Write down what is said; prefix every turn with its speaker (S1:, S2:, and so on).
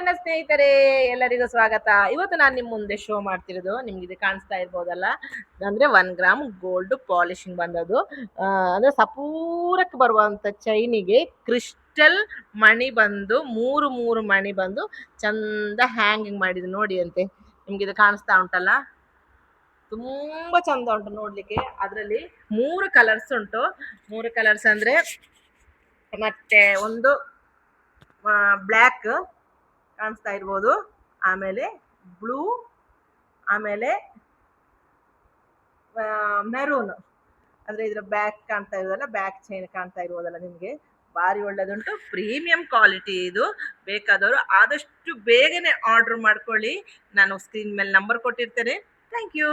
S1: ನನ್ನ ಸ್ನೇಹಿತರೆ, ಎಲ್ಲರಿಗೂ ಸ್ವಾಗತ. ಇವತ್ತು ನಾನು ನಿಮ್ಮ ಮುಂದೆ ಶೋ ಮಾಡ್ತಿರೋದು, ನಿಮ್ಗೆ ಇದು ಕಾಣಿಸ್ತಾ ಇರ್ಬೋದಲ್ಲ, ಅಂದ್ರೆ 1 ಗ್ರಾಮ್ ಗೋಲ್ಡ್ ಪಾಲಿಶಿಂಗ್ ಬಂದದ್ದು. ಅಂದ್ರೆ ಸಪೂರಕ್ಕೆ ಬರುವಂತ ಚೈನಿಗೆ ಕ್ರಿಸ್ಟಲ್ ಮಣಿ ಬಂದು ಮೂರು ಮೂರು ಮಣಿ ಬಂದು ಚಂದ ಹ್ಯಾಂಗಿಂಗ್ ಮಾಡಿದ್ದು ನೋಡಿ ಅಂತೆ. ನಿಮ್ಗೆ ಇದು ಕಾಣಿಸ್ತಾ ಉಂಟಲ್ಲ, ತುಂಬಾ ಚಂದ ಉಂಟು ನೋಡ್ಲಿಕ್ಕೆ. ಅದರಲ್ಲಿ 3 ಕಲರ್ಸ್ ಉಂಟು. 3 ಕಲರ್ಸ್ ಅಂದ್ರೆ ಮತ್ತೆ ಒಂದು ಬ್ಲ್ಯಾಕ್ ಕಾಣಿಸ್ತಾ ಇರ್ಬೋದು, ಆಮೇಲೆ ಬ್ಲೂ, ಆಮೇಲೆ ಮೆರೂನ್. ಅಂದ್ರೆ ಇದ್ರ ಬ್ಯಾಕ್ ಕಾಣ್ತಾ ಇರೋದಲ್ಲ, ಬ್ಯಾಕ್ ಚೈನ್ ಕಾಣ್ತಾ ಇರ್ಬೋದಲ್ಲ ನಿಮ್ಗೆ. ಭಾರಿ ಒಳ್ಳೇದುಂಟು, ಪ್ರೀಮಿಯಂ ಕ್ವಾಲಿಟಿ ಇದು. ಬೇಕಾದವರು ಆದಷ್ಟು ಬೇಗನೆ ಆರ್ಡರ್ ಮಾಡ್ಕೊಳ್ಳಿ. ನಾನು ಸ್ಕ್ರೀನ್ ಮೇಲೆ ನಂಬರ್ ಕೊಟ್ಟಿರ್ತೇನೆ. Thank you.